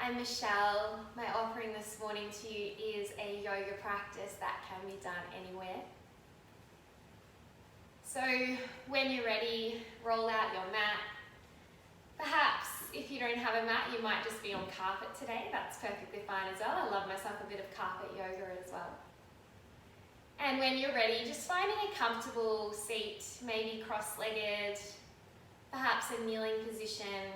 I'm Michelle. My offering this morning to you is a yoga practice that can be done anywhere. So when you're ready, roll out your mat. Perhaps if you don't have a mat, you might just be on carpet today. That's perfectly fine as well. I love myself a bit of carpet yoga as well. And when you're ready, just finding a comfortable seat, maybe cross-legged, perhaps a kneeling position.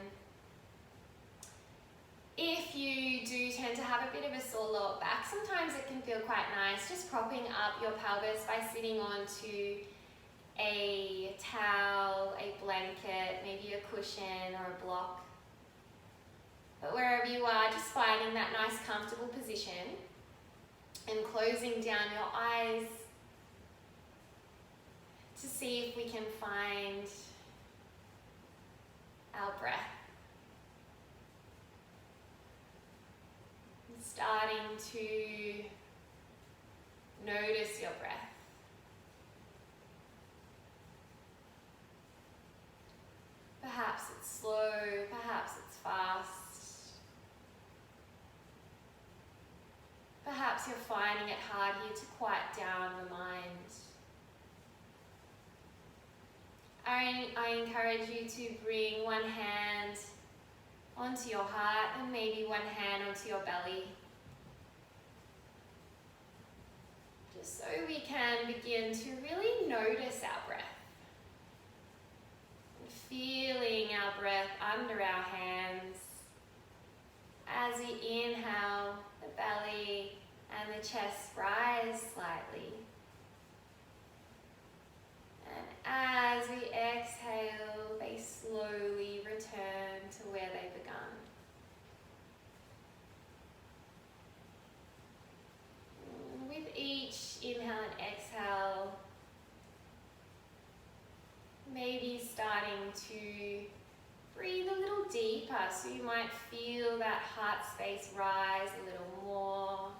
If you do tend to have a bit of a sore lower back, sometimes it can feel quite nice just propping up your pelvis by sitting onto a towel, a blanket, maybe a cushion or a block. But wherever you are, just finding that nice comfortable position and closing down your eyes to see if we can find our breath. Starting to notice your breath. Perhaps it's slow, perhaps it's fast. Perhaps you're finding it hard here to quiet down the mind. I encourage you to bring one hand onto your heart and maybe one hand onto your belly. Just so we can begin to really notice our breath. Feeling our breath under our hands. As we inhale, the belly and the chest rise slightly. And as we exhale, they slowly return to where they began. With each inhale and exhale, maybe starting to breathe a little deeper, so you might feel that heart space rise a little more.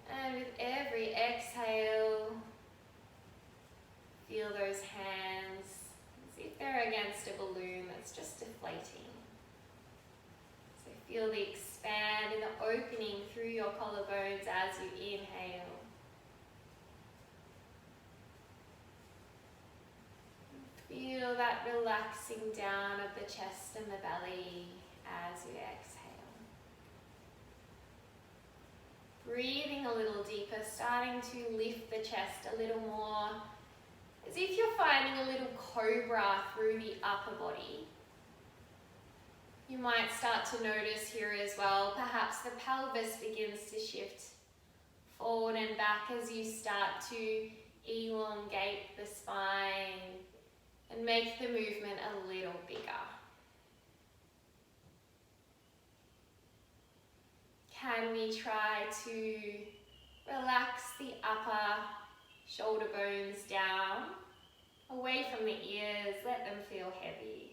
And with every exhale, feel those hands as if they're against a balloon that's just deflating. So feel the expand and the opening through your collarbones as you inhale. Feel that relaxing down of the chest and the belly as you exhale. Breathing a little deeper, starting to lift the chest a little more, as if you're finding a little cobra through the upper body. You might start to notice here as well, perhaps the pelvis begins to shift forward and back as you start to elongate the spine and make the movement a little bigger. Can we try to relax the upper shoulder bones down, away from the ears, let them feel heavy.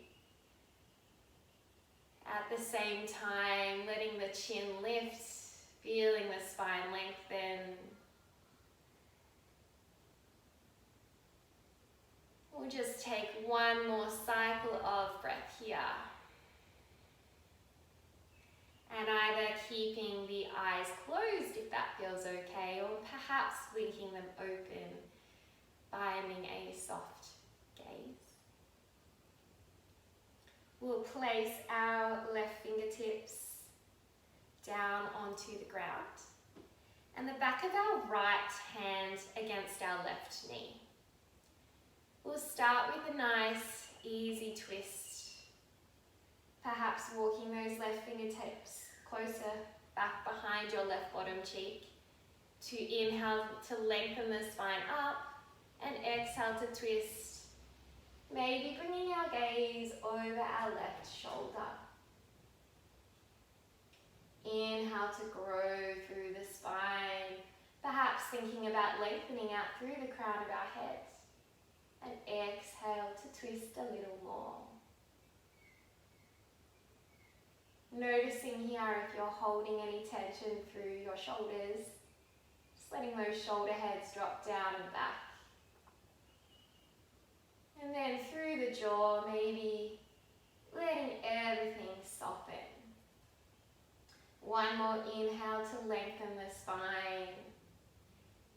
At the same time, letting the chin lift, feeling the spine lengthen. We'll just take one more cycle of breath here. And either keeping the eyes closed if that feels okay, or perhaps blinking them open, finding a soft gaze. We'll place our left fingertips down onto the ground and the back of our right hand against our left knee. We'll start with a nice, easy twist. Perhaps walking those left fingertips closer back behind your left bottom cheek. To inhale to lengthen the spine up and exhale to twist. Maybe bringing our gaze over our left shoulder. Inhale to grow through the spine. Perhaps thinking about lengthening out through the crown of our head. And exhale to twist a little more. Noticing here if you're holding any tension through your shoulders, just letting those shoulder heads drop down and back. And then through the jaw, maybe letting everything One more inhale to lengthen the spine.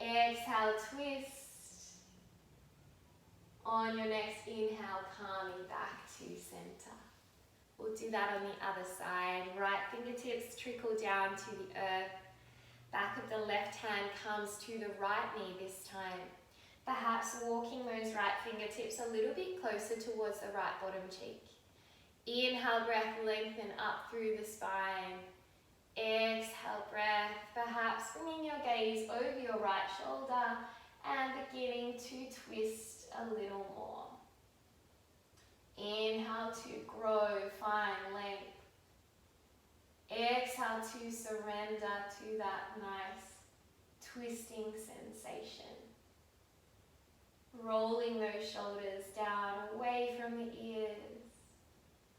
Exhale, twist. On your next inhale, calming back to center. We'll do that on the other side. Right fingertips trickle down to the earth. Back of the left hand comes to the right knee this time. Perhaps walking those right fingertips a little bit closer towards the right bottom cheek. Inhale, breath, lengthen up through the spine. Exhale, breath, perhaps bringing your gaze over your right shoulder and beginning to twist a little more. Inhale to grow, find length. Exhale to surrender to that nice twisting sensation. Rolling those shoulders down away from the ears,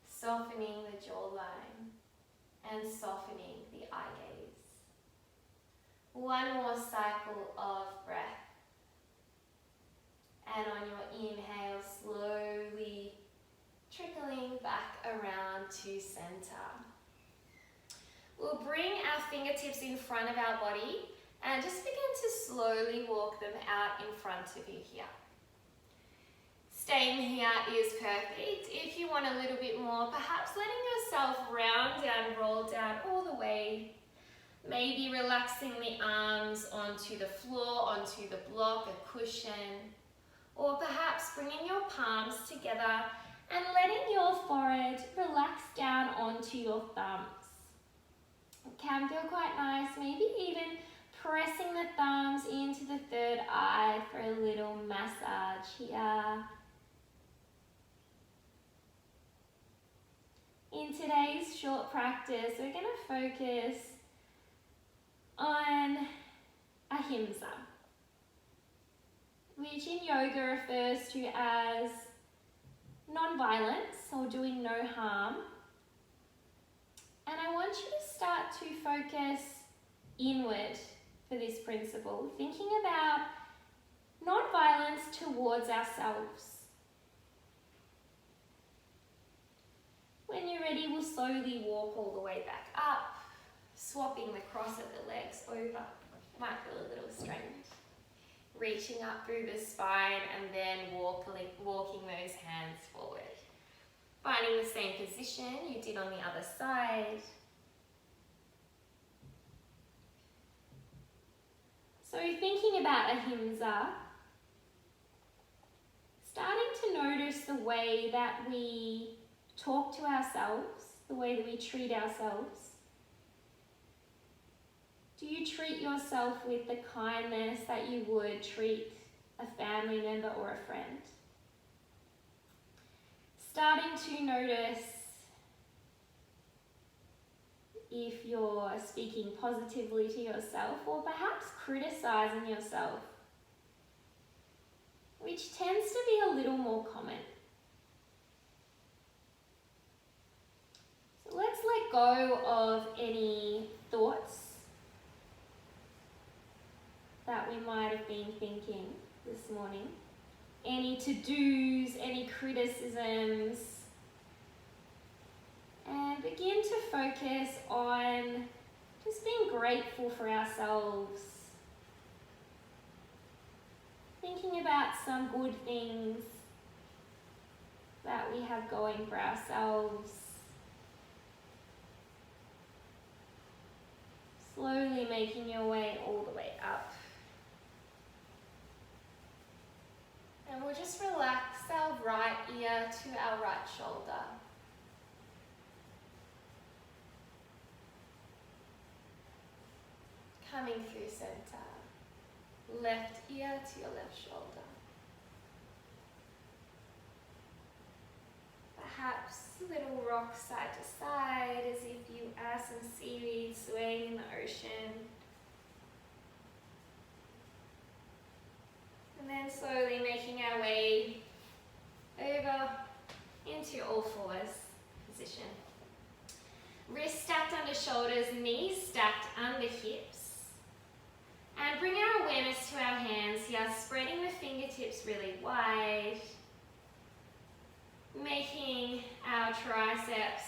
softening the jawline and softening the eye gaze. One more cycle of breath. And on your inhale, slowly trickling back around to center. We'll bring our fingertips in front of our body and just begin to slowly walk them out in front of you here. Staying here is perfect. If you want a little bit more, perhaps letting yourself round and roll down all the way. Maybe relaxing the arms onto the floor, onto the block, a cushion. Or perhaps bringing your palms together and letting your forehead relax down onto your thumbs. It can feel quite nice, maybe even pressing the thumbs into the third eye for a little massage here. In today's short practice, we're going to focus on Ahimsa, which in yoga refers to as non-violence or doing no harm. And I want you to start to focus inward for this principle, thinking about non-violence towards ourselves. When you're ready, we'll slowly walk all the way back up, swapping the cross of the legs over. Might feel a little strange. Reaching up through the spine and then walking those hands forward. Finding the same position you did on the other side. So thinking about Ahimsa, starting to notice the way that we talk to ourselves, the way that we treat ourselves. Do you treat yourself with the kindness that you would treat a family member or a friend? Starting to notice if you're speaking positively to yourself or perhaps criticizing yourself, which tends to be a little more common. So let's let go of any thoughts that we might have been thinking this morning. Any to-dos, any criticisms. And begin to focus on just being grateful for ourselves. Thinking about some good things that we have going for ourselves. Slowly making your way all the way up. And we'll just relax our right ear to our right shoulder. Coming through center. Left ear to your left shoulder. Perhaps a little rock side to side as if you are some seaweed swaying in the ocean. And then slowly making our way over into all fours position. Wrists stacked under shoulders, knees stacked under hips. And bring our awareness to our hands here, spreading the fingertips really wide. Making our triceps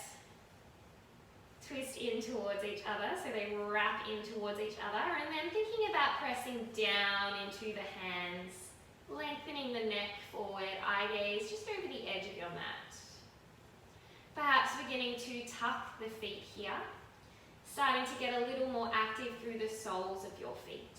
twist in towards each other, so they wrap in towards each other, and then thinking about pressing down into the hands, lengthening the neck forward, eye gaze just over the edge of your mat. Perhaps beginning to tuck the feet here, starting to get a little more active through the soles of your feet.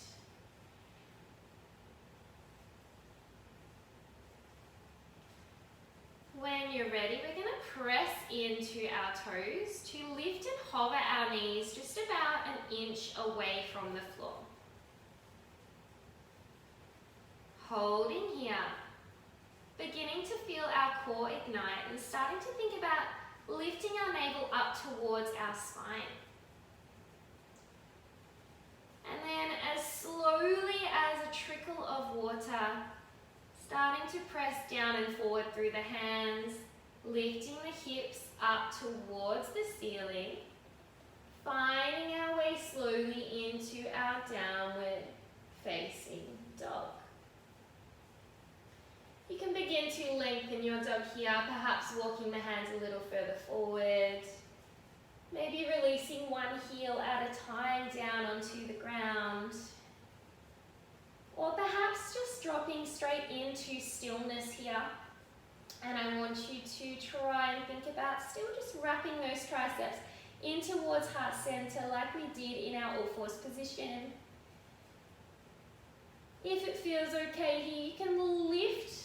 When you're ready, we're going to press into our toes to lift and hover our knees just about an inch away from the floor. Holding here, beginning to feel our core ignite and starting to think about lifting our navel up towards our spine. And then as slowly as a trickle of water, starting to press down and forward through the hands, lifting the hips up towards the ceiling, finding our way slowly into our downward facing dog. You can begin to lengthen your dog here, perhaps walking the hands a little further forward, maybe releasing one heel at a time down onto the ground. Or perhaps just dropping straight into stillness here. And I want you to try and think about still just wrapping those triceps in towards heart center like we did in our all fours position. If it feels okay here, you can lift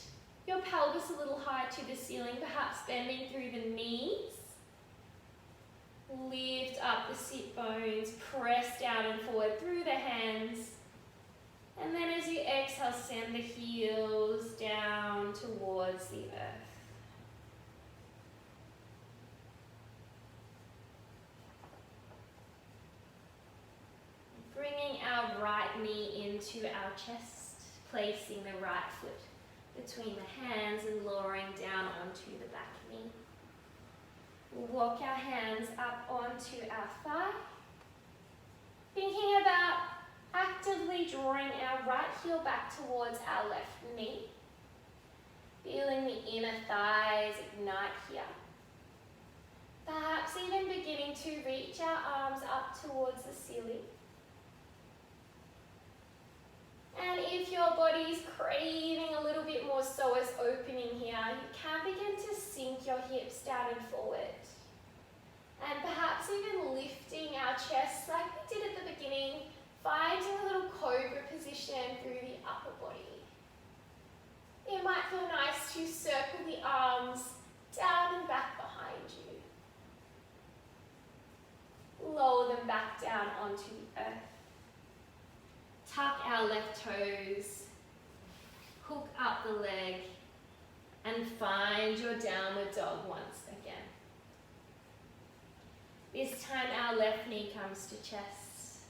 your pelvis a little higher to the ceiling, perhaps bending through the knees. Lift up the sit bones, press down and forward through the hands. And then as you exhale, send the heels down towards the earth. Bringing our right knee into our chest, placing the right foot between the hands and lowering down onto the back knee. We'll walk our hands up onto our thigh, thinking about actively drawing our right heel back towards our left knee. Feeling the inner thighs ignite here. Perhaps even beginning to reach our arms up towards the ceiling. And if your body's craving a little bit more psoas opening here, you can begin to sink your hips down and forward. And perhaps even lifting our chest like we did at the beginning, finding a little cobra position through the upper body. It might feel nice to circle the arms down and back behind you. Lower them back down onto the earth. Tuck our left toes, hook up the leg, and find your downward dog once again. This time our left knee comes to chest.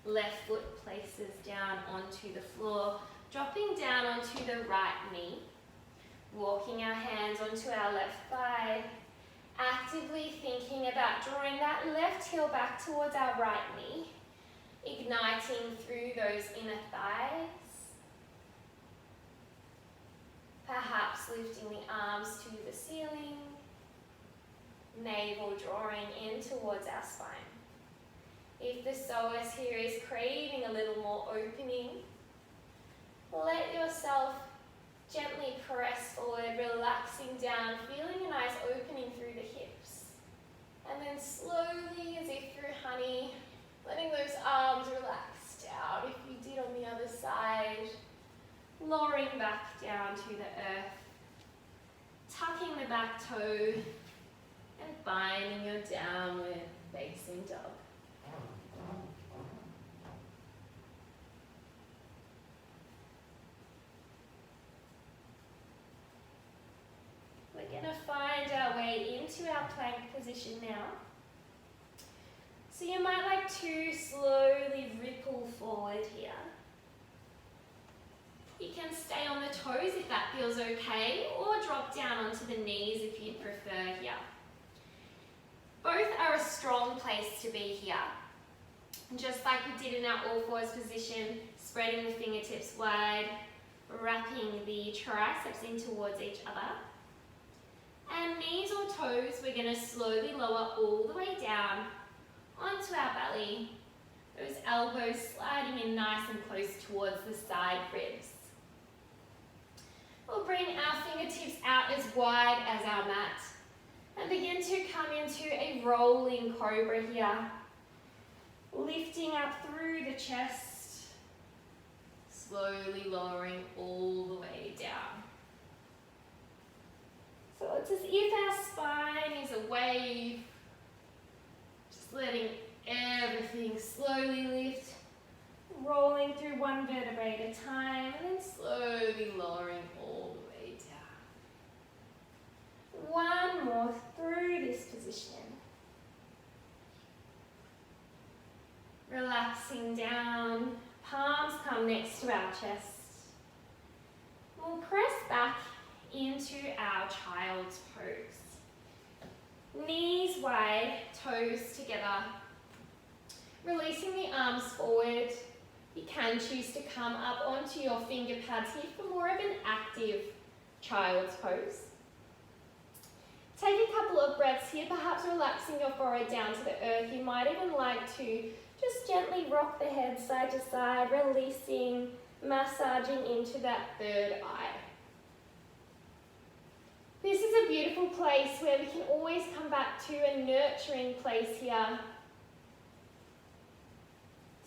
Left foot places down onto the floor, dropping down onto the right knee. Walking our hands onto our left thigh, actively thinking about drawing that left heel back towards our right knee. Igniting through those inner thighs. Perhaps lifting the arms to the ceiling. Navel drawing in towards our spine. If the psoas here is craving a little more opening, let yourself gently press forward, relaxing down, feeling a nice opening through the hips. And then slowly, as if through honey, letting those arms relax down, if you did on the other side. Lowering back down to the earth. Tucking the back toe and finding your downward facing dog. We're going to find our way into our plank position now. So you might like to slowly ripple forward here. You can stay on the toes if that feels okay, or drop down onto the knees if you'd prefer here. Both are a strong place to be here. Just like we did in our all fours position, spreading the fingertips wide, wrapping the triceps in towards each other. And knees or toes, we're going to slowly lower all the way down onto our belly. Those elbows sliding in nice and close towards the side ribs. We'll bring our fingertips out as wide as our mat and begin to come into a rolling cobra here. Lifting up through the chest, slowly lowering all the way down. So it's as if our spine is a wave, just letting everything slowly lift, rolling through one vertebrae at a time, and then slowly lowering all the way down. One more through this position. Relaxing down, palms come next to our chest. We'll press back into our child's pose. Knees wide, toes together. Releasing the arms forward. You can choose to come up onto your finger pads here for more of an active child's pose. Take a couple of breaths here, perhaps relaxing your forehead down to the earth. You might even like to just gently rock the head side to side, releasing, massaging into that third eye. This is a beautiful place where we can always come back to a nurturing place here.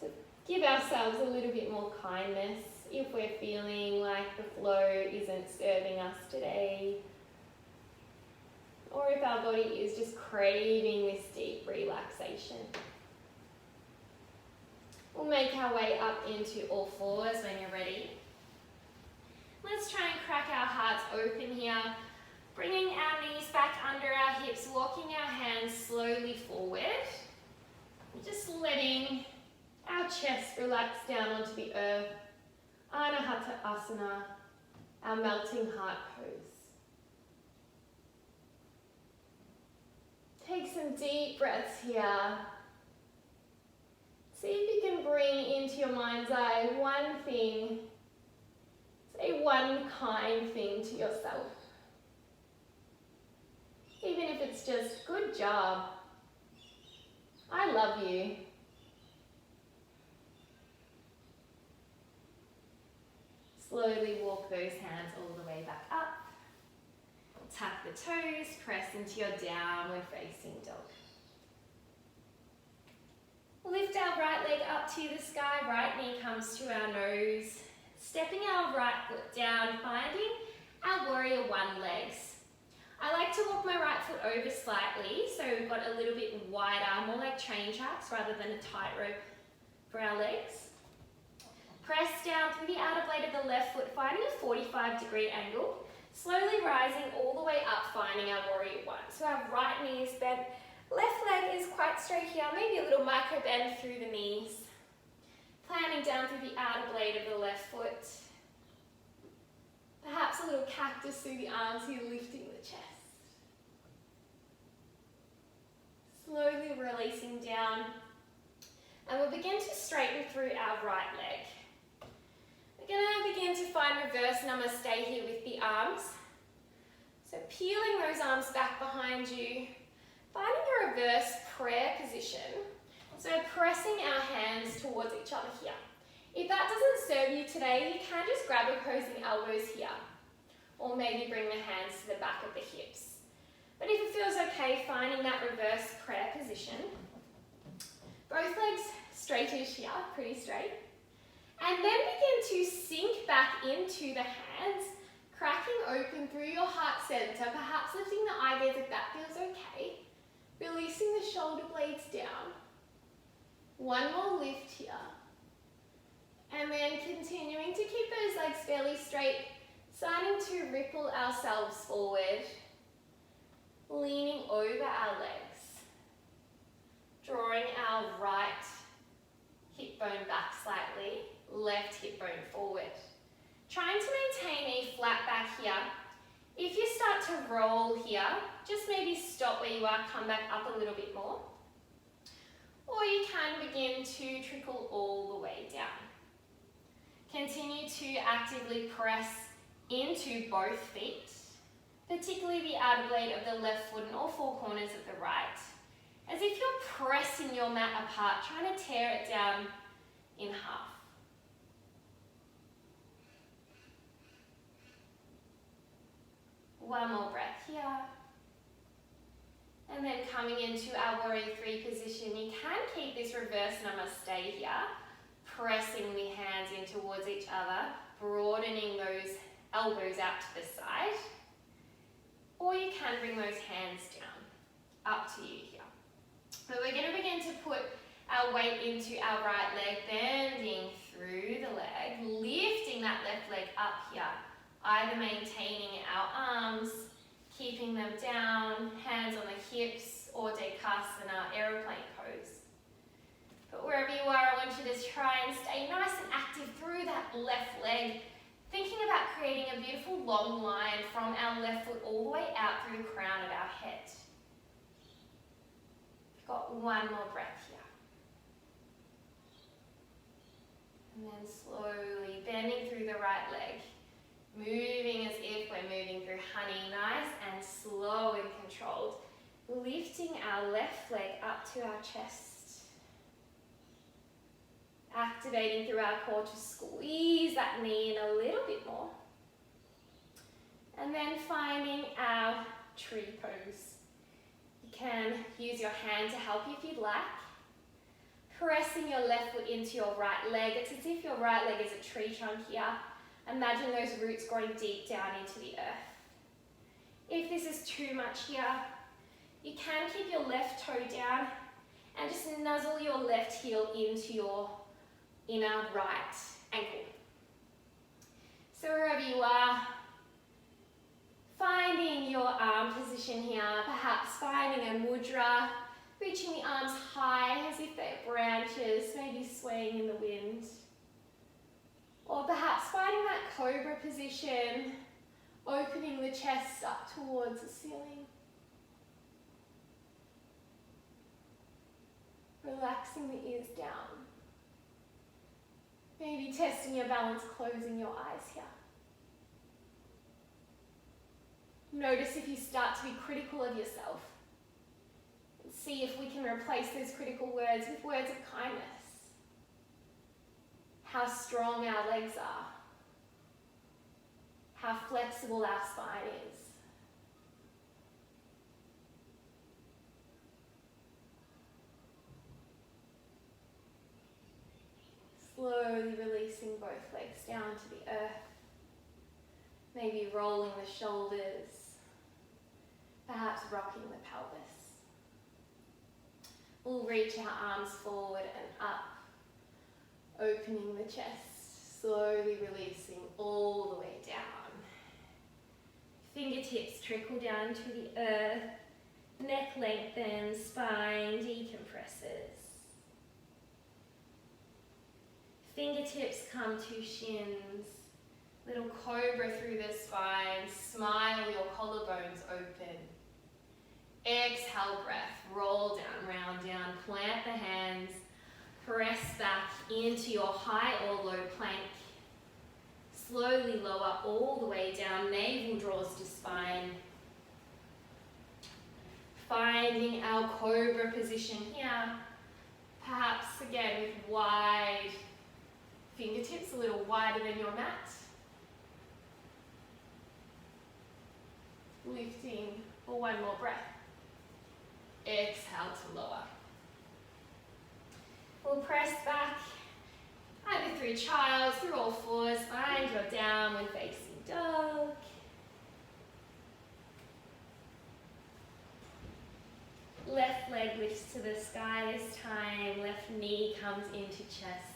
To give ourselves a little bit more kindness if we're feeling like the flow isn't serving us today. Or if our body is just craving this deep relaxation. We'll make our way up into all fours when you're ready. Let's try and crack our hearts open here. Bringing our knees back under our hips, walking our hands slowly forward. Just letting our chest relax down onto the earth. Anahata Asana, our melting heart pose. Take some deep breaths here. See if you can bring into your mind's eye one thing. Say one kind thing to yourself. Even if it's just, good job. I love you. Slowly walk those hands all the way back up. Tuck the toes, press into your downward facing dog. Lift our right leg up to the sky, right knee comes to our nose. Stepping our right foot down, finding our warrior one legs. I like to walk my right foot over slightly, so we've got a little bit wider, more like train tracks rather than a tightrope for our legs. Press down through the outer blade of the left foot, finding a 45-degree angle. Slowly rising all the way up, finding our warrior one. So our right knee is bent, left leg is quite straight here, maybe a little micro bend through the knees. Planting down through the outer blade of the left foot. Perhaps a little cactus through the arms here, lifting the chest. Slowly releasing down. And we'll begin to straighten through our right leg. We're going to begin to find reverse namaste here with the arms. So peeling those arms back behind you. Finding a reverse prayer position. So pressing our hands towards each other here. If that doesn't serve you today, you can just grab opposing elbows here. Or maybe bring the hands to the back of the hips. But if it feels okay, finding that reverse prayer position. Both legs straightish here, pretty straight. And then begin to sink back into the hands, cracking open through your heart center, perhaps lifting the eye gaze if that feels okay. Releasing the shoulder blades down. One more lift here. And then continuing to keep those legs fairly straight, starting to ripple ourselves forward. Leaning over our legs. Drawing our right hip bone back slightly, left hip bone forward. Trying to maintain a flat back here. If you start to roll here, just maybe stop where you are, come back up a little bit more. Or you can begin to trickle all the way down. Continue to actively press into both feet. particularly the outer blade of the left foot and all four corners of the right, as if you're pressing your mat apart, trying to tear it down in half. One more breath here. And then coming into our warrior three position, you can keep this reverse namaste here, pressing the hands in towards each other, broadening those elbows out to the side. Or you can bring those hands down, up to you here. But we're going to begin to put our weight into our right leg, bending through the leg, lifting that left leg up here, either maintaining our arms, keeping them down, hands on the hips, or dekasana, aeroplane pose. But wherever you are, I want you to try and stay nice and active through that left leg, thinking about creating a beautiful long line from our left foot all the way out through the crown of our head. We've got one more breath here. And then slowly bending through the right leg, moving as if we're moving through honey, nice and slow and controlled. Lifting our left leg up to our chest. Activating through our core to squeeze that knee in a little bit more. And then finding our tree pose. You can use your hand to help you if you'd like. Pressing your left foot into your right leg. It's as if your right leg is a tree trunk here. Imagine those roots growing deep down into the earth. If this is too much here, you can keep your left toe down and just nuzzle your left heel into your inner right ankle. So wherever you are, finding your arm position here, perhaps finding a mudra, reaching the arms high as if they're branches, maybe swaying in the wind. Or perhaps finding that cobra position, opening the chest up towards the ceiling. Relaxing the ears down. Maybe testing your balance, closing your eyes here. Notice if you start to be critical of yourself. And see if we can replace those critical words with words of kindness. How strong our legs are, how flexible our spine is. Slowly releasing both legs down to the earth, maybe rolling the shoulders, perhaps rocking the pelvis. We'll reach our arms forward and up, opening the chest, slowly releasing all the way down. Fingertips trickle down to the earth, neck lengthens, spine decompresses. Fingertips come to shins, little cobra through the spine, smile your collarbones open. Exhale breath, roll down, round down, plant the hands, press back into your high or low plank. Slowly lower all the way down, navel draws to spine. Finding our cobra position here. Perhaps again with wide fingertips, a little wider than your mat. Lifting for one more breath. Exhale to lower. We'll press back, either through child's, through all fours, find your downward facing dog. Left leg lifts to the sky this time, left knee comes into chest.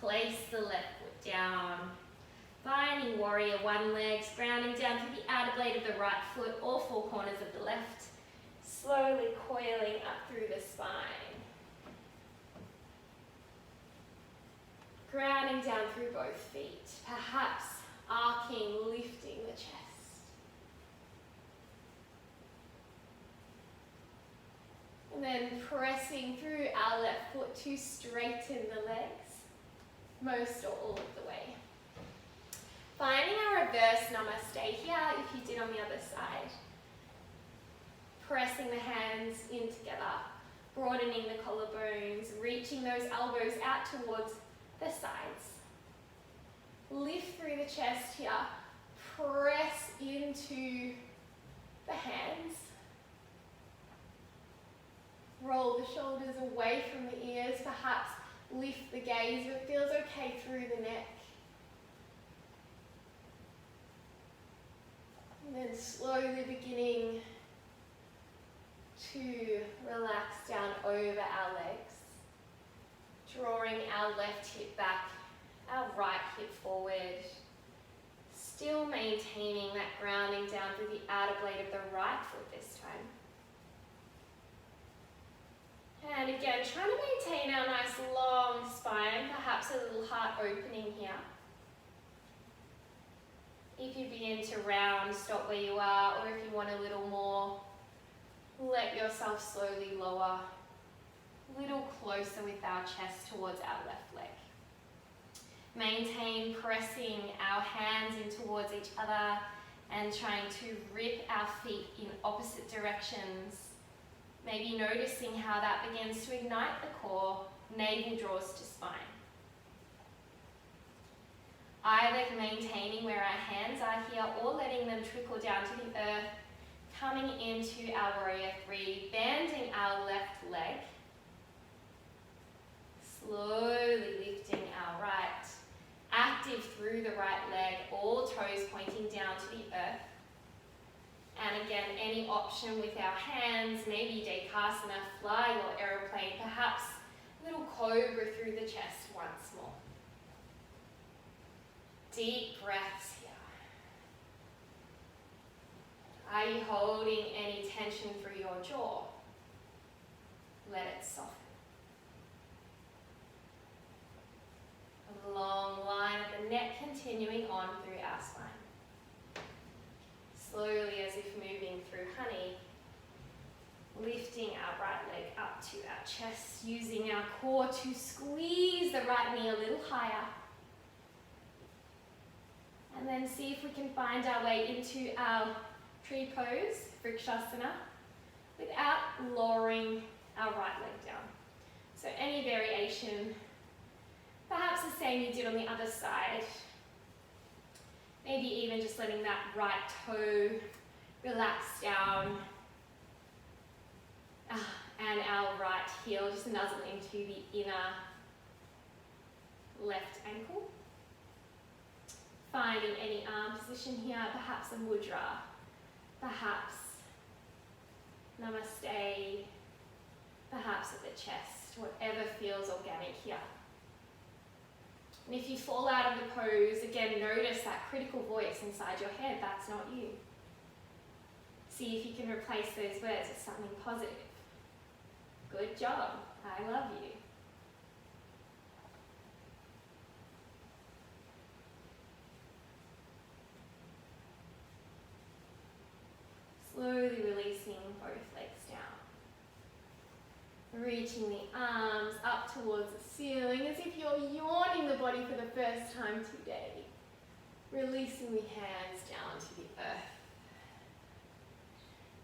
Place the left foot down. Finding warrior one legs, grounding down through the outer blade of the right foot, all four corners of the left. Slowly coiling up through the spine. Grounding down through both feet, perhaps arcing, lifting the chest. And then pressing through our left foot to straighten the legs, most or all of the way. Finding our reverse namaste here if you did on the other side. Pressing the hands in together, broadening the collarbones, reaching those elbows out towards the sides. Lift through the chest here, press into the hands. Roll the shoulders away from the ears, perhaps lift the gaze if it feels okay through the neck. And then slowly beginning to relax down over our legs, drawing our left hip back, our right hip forward, still maintaining that grounding down through the outer blade of the right foot this time. And again, trying to maintain our nice long spine, perhaps a little heart opening here. If you begin to round, stop where you are, or if you want a little more, let yourself slowly lower, a little closer with our chest towards our left leg. Maintain pressing our hands in towards each other and trying to rip our feet in opposite directions. Maybe noticing how that begins to ignite the core, navel draws to spine. Either maintaining where our hands are here or letting them trickle down to the earth, coming into our warrior three, bending our left leg, slowly lifting our right, active through the right leg, all toes pointing down to the earth. And again, any option with our hands, maybe Dekasana, fly or aeroplane, perhaps a little cobra through the chest once more. Deep breaths here. Are you holding any tension through your jaw? Let it soften. A long line of the neck continuing on through our spine. Slowly, as if moving through honey, lifting our right leg up to our chest, using our core to squeeze the right knee a little higher. And then see if we can find our way into our tree pose, Vrikshasana, without lowering our right leg down. So any variation, perhaps the same you did on the other side. Maybe even just letting that right toe relax down. And our right heel just nuzzle into the inner left ankle. Finding any arm position here, perhaps a mudra, perhaps namaste, perhaps at the chest, whatever feels organic here. And if you fall out of the pose, again, notice that critical voice inside your head, that's not you. See if you can replace those words with something positive. Good job, I love you. Slowly releasing both legs down. Reaching the arms up towards the ceiling as if you're yawning the body for the first time today. Releasing the hands down to the earth.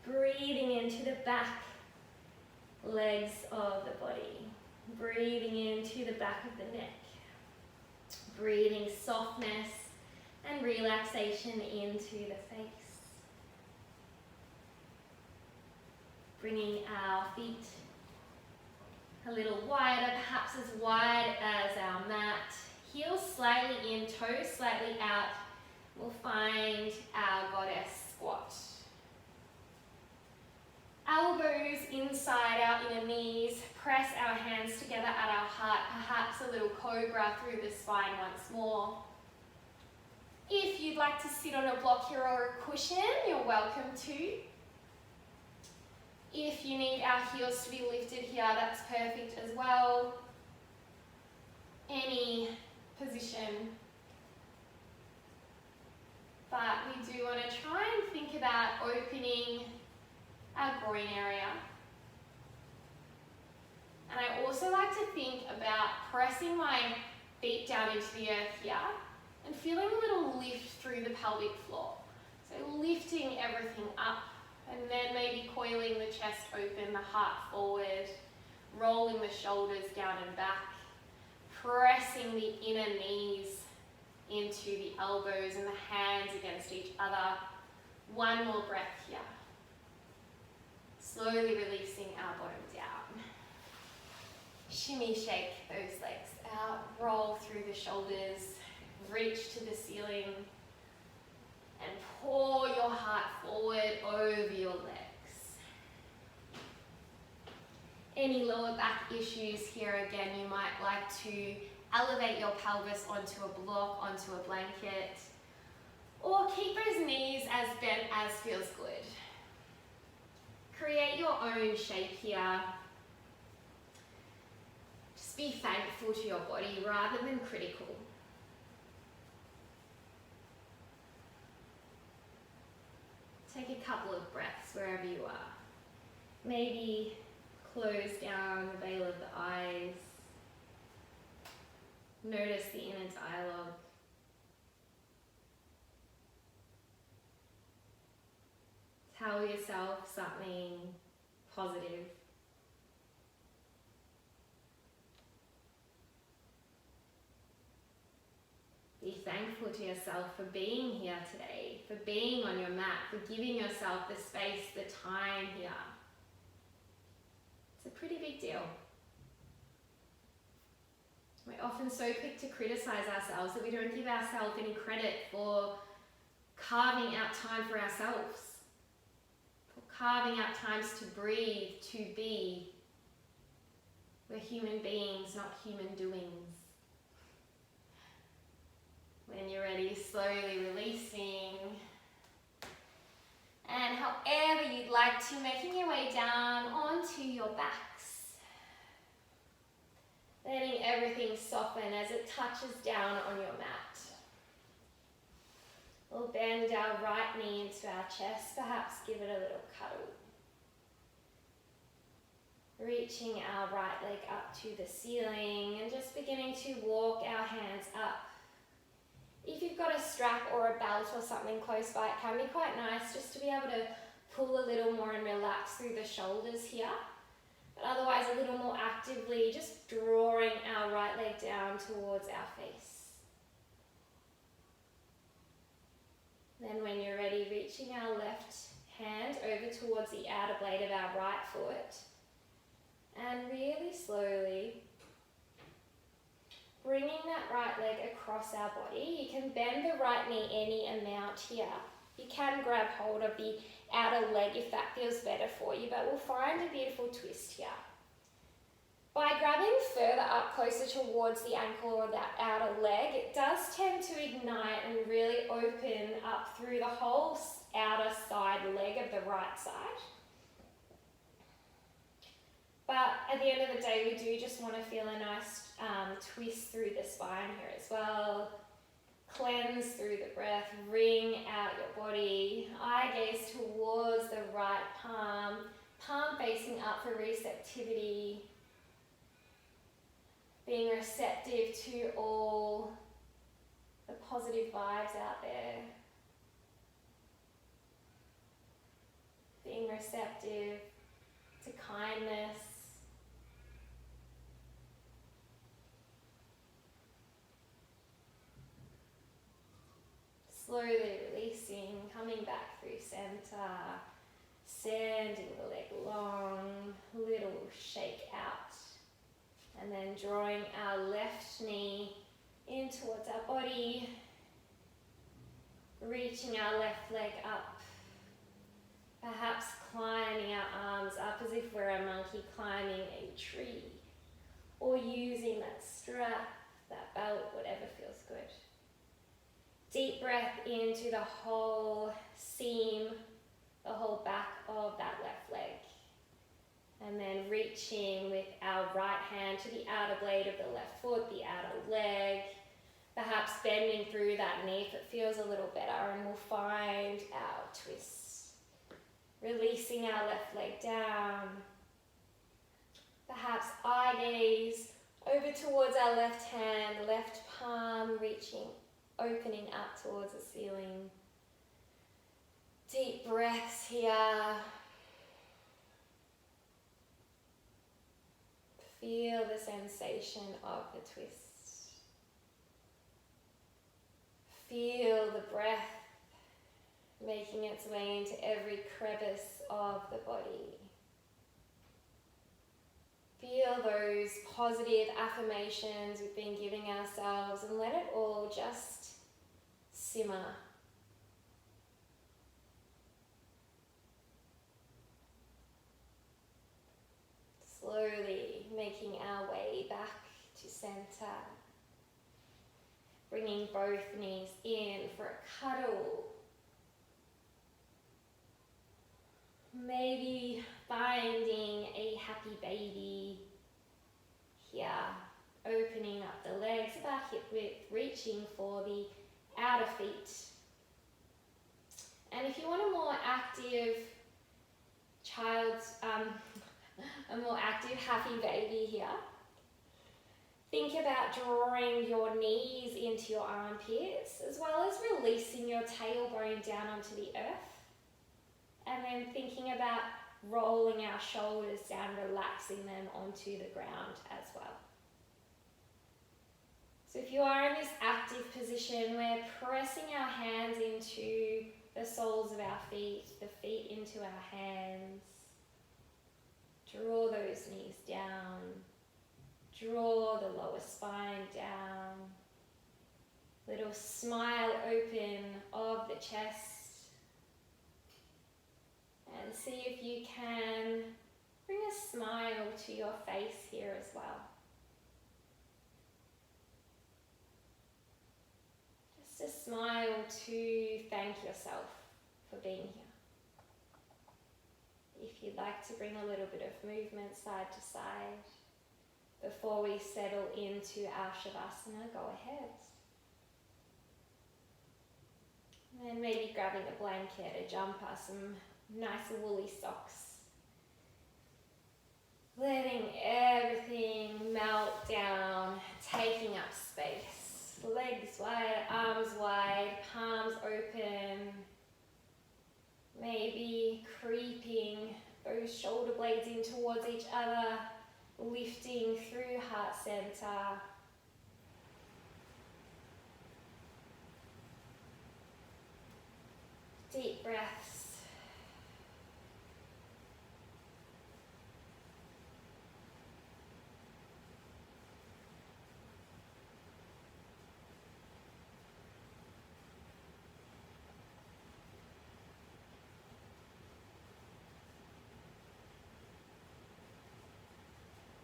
Breathing into the back legs of the body. Breathing into the back of the neck. Breathing softness and relaxation into the face. Bringing our feet a little wider, perhaps as wide as our mat. Heels slightly in, toes slightly out. We'll find our goddess squat. Elbows inside our inner knees. Press our hands together at our heart. Perhaps a little cobra through the spine once more. If you'd like to sit on a block here or a cushion, you're welcome to. If you need our heels to be lifted here, that's perfect as well. Any position. But we do want to try and think about opening our groin area. And I also like to think about pressing my feet down into the earth here And feeling a little lift through the pelvic floor. So lifting everything up, and then maybe coiling the chest open, the heart forward, rolling the shoulders down and back, pressing the inner knees into the elbows and the hands against each other. One more breath here. Slowly releasing our bottom down. Shimmy, shake those legs out, roll through the shoulders, reach to the ceiling, and pour your heart forward over your legs. Any lower back issues here, again, you might like to elevate your pelvis onto a block, onto a blanket, or keep those knees as bent as feels good. Create your own shape here. Just be thankful to your body rather than critical. Take a couple of breaths wherever you are. Maybe close down the veil of the eyes. Notice the inner dialogue. Tell yourself something positive. Be thankful to yourself for being here today, for being on your mat, for giving yourself the space, the time here. It's a pretty big deal. We're often so quick to criticize ourselves that we don't give ourselves any credit for carving out time for ourselves, for carving out times to breathe, to be. We're human beings, not human doings. When you're ready, slowly releasing. And however you'd like to, making your way down onto your backs. Letting everything soften as it touches down on your mat. We'll bend our right knee into our chest, perhaps give it a little cuddle. Reaching our right leg up to the ceiling and just beginning to walk our hands up. If you've got a strap or a belt or something close by, it can be quite nice just to be able to pull a little more and relax through the shoulders here. But otherwise, a little more actively, just drawing our right leg down towards our face. Then when you're ready, reaching our left hand over towards the outer blade of our right foot. And really slowly bringing that right leg across our body. You can bend the right knee any amount here. You can grab hold of the outer leg if that feels better for you, but we'll find a beautiful twist here. By grabbing further up closer towards the ankle or that outer leg, it does tend to ignite and really open up through the whole outer side leg of the right side. But at the end of the day, we do just want to feel a nice twist through the spine here as well. Cleanse through the breath, wring out your body. Eye gaze towards the right palm, palm facing up for receptivity. Being receptive to all the positive vibes out there. Being receptive to kindness. Slowly releasing, coming back through center, sending the leg long, little shake out, and then drawing our left knee in towards our body, reaching our left leg up, perhaps climbing our arms up as if we're a monkey climbing a tree, or using that strap, that belt, whatever feels good. Deep breath into the whole seam, the whole back of that left leg. And then reaching with our right hand to the outer blade of the left foot, the outer leg. Perhaps bending through that knee if it feels a little better, and we'll find our twist. Releasing our left leg down. Perhaps eye gaze over towards our left hand, left palm reaching opening up towards the ceiling. Deep breaths here. Feel the sensation of the twist. Feel the breath making its way into every crevice of the body. Feel those positive affirmations we've been giving ourselves and let it all just simmer. Slowly making our way back to center. Bringing both knees in for a cuddle. Maybe finding a happy baby here. Opening up the legs about hip width, reaching for the outer feet. And if you want a more active a more active happy baby here, think about drawing your knees into your armpits as well as releasing your tailbone down onto the earth. And then thinking about rolling our shoulders down, relaxing them onto the ground as well. So if you are in this active position, we're pressing our hands into the soles of our feet, the feet into our hands. Draw those knees down. Draw the lower spine down. Little smile open of the chest. And see if you can bring a smile to your face here as well. Just a smile to thank yourself for being here. If you'd like to bring a little bit of movement side to side before we settle into our Shavasana, go ahead. And then maybe grabbing a blanket, a jumper, some nice woolly socks. Letting everything melt down, taking up space. Legs wide, arms wide, palms open. Maybe creeping those shoulder blades in towards each other, lifting through heart center. Deep breaths.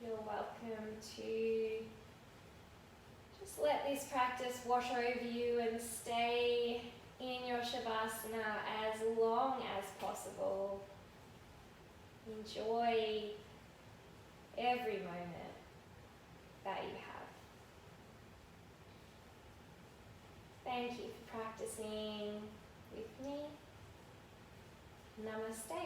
You're welcome to just let this practice wash over you and stay in your Shavasana as long as possible. Enjoy every moment that you have. Thank you for practicing with me. Namaste.